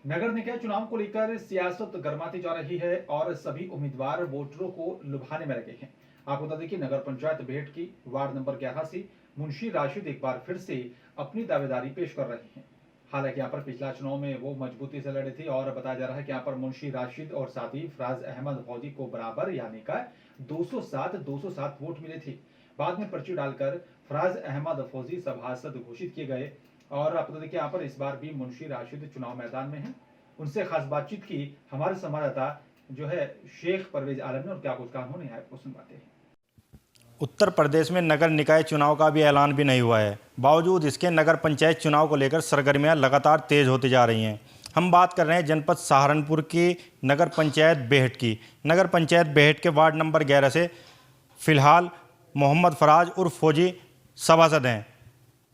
नगर निकाय चुनाव को लेकर सियासत गर्माती जा रही है और सभी उम्मीदवार वोटरों को लुभाने में लगे हैं। आपको बता दें कि नगर पंचायत बेहट की वार्ड नंबर 11 से मुंशी राशिद एक बार फिर से अपनी दावेदारी पेश कर रहे हैं। हालांकि यहाँ पर पिछला चुनाव में वो मजबूती से लड़े थे और बताया जा रहा है कि यहाँ पर मुंशी राशिद और साथ ही फराज अहमद फौजी को बराबर यानी का 207 वोट मिले थे। बाद में पर्ची डालकर फराज अहमद फौजी सभासद घोषित किए गए और आपको देखिए यहाँ पर इस बार भी मुंशी राशिद चुनाव मैदान में है। उनसे खास बातचीत की हमारे संवाददाता जो है शेख परवेज आलम ने और क्या कुछ कहा उन्होंने आपको सुनवाते हैं। उत्तर प्रदेश में नगर निकाय चुनाव का भी ऐलान भी नहीं हुआ है। बावजूद इसके नगर पंचायत चुनाव को लेकर सरगर्मियां लगातार तेज होती जा रही हैं। हम बात कर रहे हैं जनपद सहारनपुर की नगर पंचायत बेहट की। नगर पंचायत बेहट के वार्ड नंबर 11 से फिलहाल मोहम्मद फराज उर्फ फौजी सभासद हैं।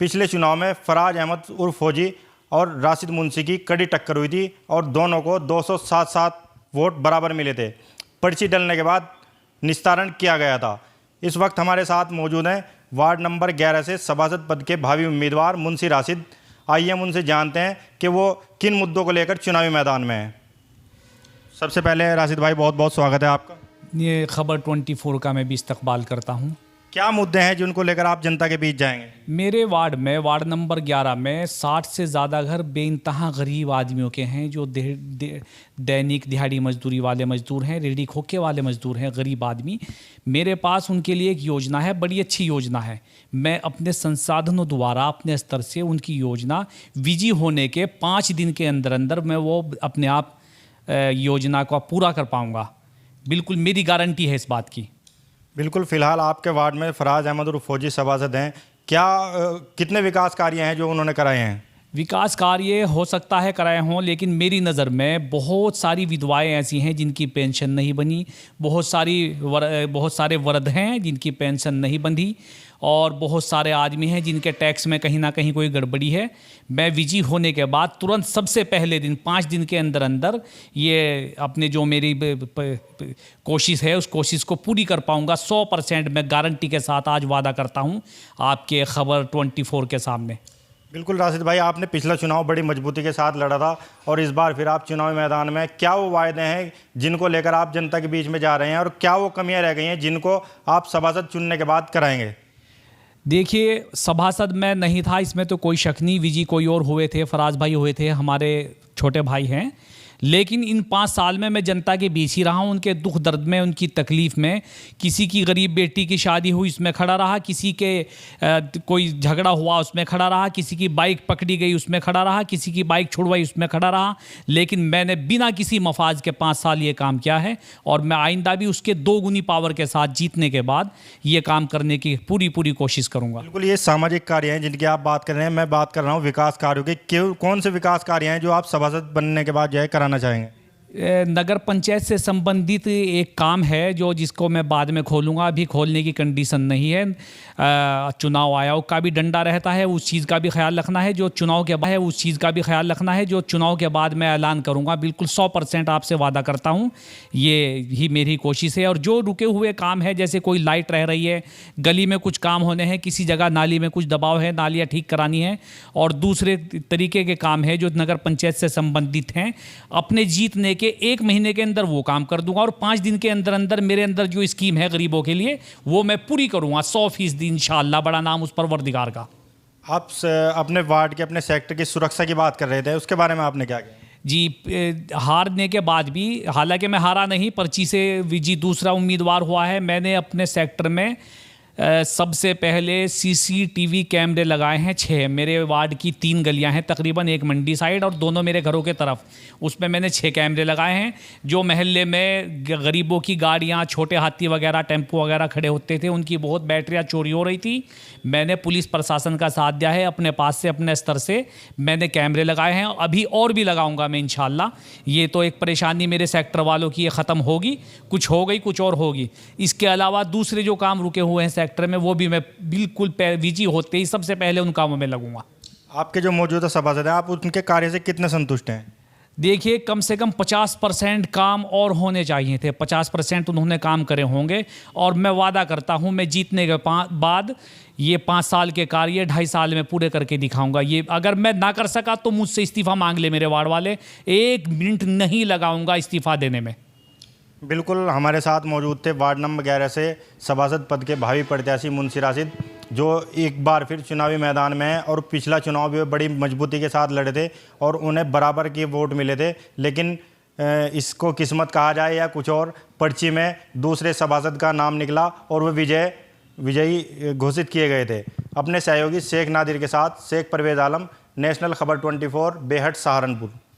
पिछले चुनाव में फराज अहमद उर्फ फौजी और राशिद मुंशी की कड़ी टक्कर हुई थी और दोनों को 207 वोट बराबर मिले थे। पर्ची डलने के बाद निस्तारण किया गया था। इस वक्त हमारे साथ मौजूद हैं वार्ड नंबर 11 से सभासद पद के भावी उम्मीदवार मुंशी राशिद। आइए हम उनसे जानते हैं कि वो किन मुद्दों को लेकर चुनावी मैदान में हैं। सबसे पहले राशिद भाई बहुत बहुत स्वागत है आपका। ये खबर 24 का मैं भी इस्तकबाल करता हूँ। क्या मुद्दे हैं जिनको लेकर आप जनता के बीच जाएंगे? मेरे वार्ड में वार्ड नंबर 11 में 60 से ज़्यादा घर बेइंतहा गरीब आदमियों के हैं जो दैनिक दिहाड़ी मजदूरी वाले मजदूर हैं, रेहड़ी खोखे वाले मजदूर हैं, गरीब आदमी। मेरे पास उनके लिए एक योजना है, बड़ी अच्छी योजना है। मैं अपने संसाधनों द्वारा अपने स्तर से उनकी योजना विजयी होने के 5 दिन के अंदर अंदर मैं वो अपने आप योजना को पूरा कर पाऊँगा। बिल्कुल मेरी गारंटी है इस बात की। बिल्कुल। फ़िलहाल आपके वार्ड में फराज अहमद और फौजी सभासद हैं। क्या कितने विकास कार्य हैं जो उन्होंने कराए हैं? विकास कार्य हो सकता है कराए हों, लेकिन मेरी नज़र में बहुत सारी विधवाएं ऐसी हैं जिनकी पेंशन नहीं बनी, बहुत सारे वृद्ध हैं जिनकी पेंशन नहीं बंधी और बहुत सारे आदमी हैं जिनके टैक्स में कहीं ना कहीं कोई गड़बड़ी है। मैं विजयी होने के बाद तुरंत सबसे पहले दिन 5 दिन के अंदर अंदर ये अपने जो मेरी कोशिश है उस कोशिश को पूरी कर पाऊंगा। 100% मैं गारंटी के साथ आज वादा करता हूं आपके खबर 24 के सामने। बिल्कुल राशिद भाई, आपने पिछला चुनाव बड़ी मजबूती के साथ लड़ा था और इस बार फिर आप चुनावी मैदान में, क्या वो वायदे हैं जिनको लेकर आप जनता के बीच में जा रहे हैं और क्या वो कमियां रह गई हैं जिनको आप सभासद चुनने के बाद कराएंगे? देखिए, सभासद मैं नहीं था, इसमें तो कोई शक नहीं। विजयी कोई और हुए थे, फराज भाई हुए थे, हमारे छोटे भाई हैं। लेकिन इन 5 साल में मैं जनता के बीच ही रहा हूँ। उनके दुख दर्द में, उनकी तकलीफ़ में, किसी की गरीब बेटी की शादी हुई उसमें खड़ा रहा, किसी के कोई झगड़ा हुआ उसमें खड़ा रहा, किसी की बाइक पकड़ी गई उसमें खड़ा रहा, किसी की बाइक छुड़वाई उसमें खड़ा रहा। लेकिन मैंने बिना किसी मफाज के 5 साल ये काम किया है और मैं आइंदा भी उसके 2 गुनी पावर के साथ जीतने के बाद ये काम करने की पूरी कोशिश करूँगा। बिल्कुल, ये सामाजिक कार्य हैं जिनकी आप बात कर रहे हैं। मैं बात कर रहा हूँ विकास कार्यों के। कौन से विकास कार्य हैं जो आप सभासद बनने के बाद जो है कराना चाहेंगे? नगर पंचायत से संबंधित एक काम है जिसको मैं बाद में खोलूँगा, अभी खोलने की कंडीशन नहीं है। चुनाव आयोग का भी डंडा रहता है, उस चीज़ का भी ख्याल रखना है। जो चुनाव के बाद है उस चीज़ का भी ख्याल रखना है, जो चुनाव के बाद मैं ऐलान करूँगा। बिल्कुल 100% आपसे वादा करता हूँ, ये ही मेरी कोशिश है। और जो रुके हुए काम है, जैसे कोई लाइट रह रही है, गली में कुछ काम होने हैं, किसी जगह नाली में कुछ दबाव है, नालियाँ ठीक करानी है, और दूसरे तरीके के काम है जो नगर पंचायत से संबंधित हैं, अपने जीतने के 1 महीने के अंदर वो काम कर दूंगा। और 5 दिन के अंदर अंदर मेरे अंदर जो स्कीम है गरीबों के लिए वो मैं पूरी करूंगा 100% इंशाअल्लाह। बड़ा नाम उस परवरदिगार का। आप अपने वार्ड के, अपने सेक्टर की सुरक्षा की बात कर रहे थे, उसके बारे में आपने क्या किया? जी, हारने के बाद भी, हालांकि मैं हारा नहीं, पर्ची से विजयी दूसरा उम्मीदवार हुआ है। मैंने अपने सेक्टर में सबसे पहले CCTV कैमरे लगाए हैं 6। मेरे वार्ड की 3 गलियां हैं तकरीबन, एक मंडी साइड और दोनों मेरे घरों के तरफ, उसमें मैंने 6 कैमरे लगाए हैं। जो महल्ले में गरीबों की गाड़ियां, छोटे हाथी वगैरह, टेम्पो वगैरह खड़े होते थे, उनकी बहुत बैटरियां चोरी हो रही थी। मैंने पुलिस प्रशासन का साथ दिया है, अपने पास से, अपने स्तर से मैंने कैमरे लगाए हैं। अभी और भी लगाऊंगा मैं इंशाल्लाह। ये तो एक परेशानी मेरे सेक्टर वालों की ये ख़त्म होगी, कुछ हो गई कुछ और होगी। इसके अलावा दूसरे जो काम रुके हुए हैं सेक्टर में, वो भी मैं बिल्कुल विजयी होते ही सबसे पहले उन कामों में लगूंगा। आपके जो मौजूदा सभासद हैं, आप उनके कार्य से कितने संतुष्ट हैं? देखिए कम से कम 50% काम और होने चाहिए थे। 50% उन्होंने काम करे होंगे और मैं वादा करता हूं मैं जीतने के बाद ये 5 साल के कार्य 2.5 साल में पूरे करके दिखाऊंगा। ये अगर मैं ना कर सका तो मुझसे इस्तीफा मांग ले मेरे वार्ड वाले, 1 मिनट नहीं लगाऊंगा इस्तीफा देने में। बिल्कुल हमारे साथ मौजूद थे वार्ड नंबर 11 से सभासद पद के भावी प्रत्याशी मुंशी राशिद, जो एक बार फिर चुनावी मैदान में हैं और पिछला चुनाव भी बड़ी मजबूती के साथ लड़े थे और उन्हें बराबर के वोट मिले थे। लेकिन इसको किस्मत कहा जाए या कुछ और, पर्ची में दूसरे सभासद का नाम निकला और वो विजयी घोषित किए गए थे। अपने सहयोगी शेख नादिर के साथ शेख परवेज आलम, नेशनल खबर 24, बेहट, सहारनपुर।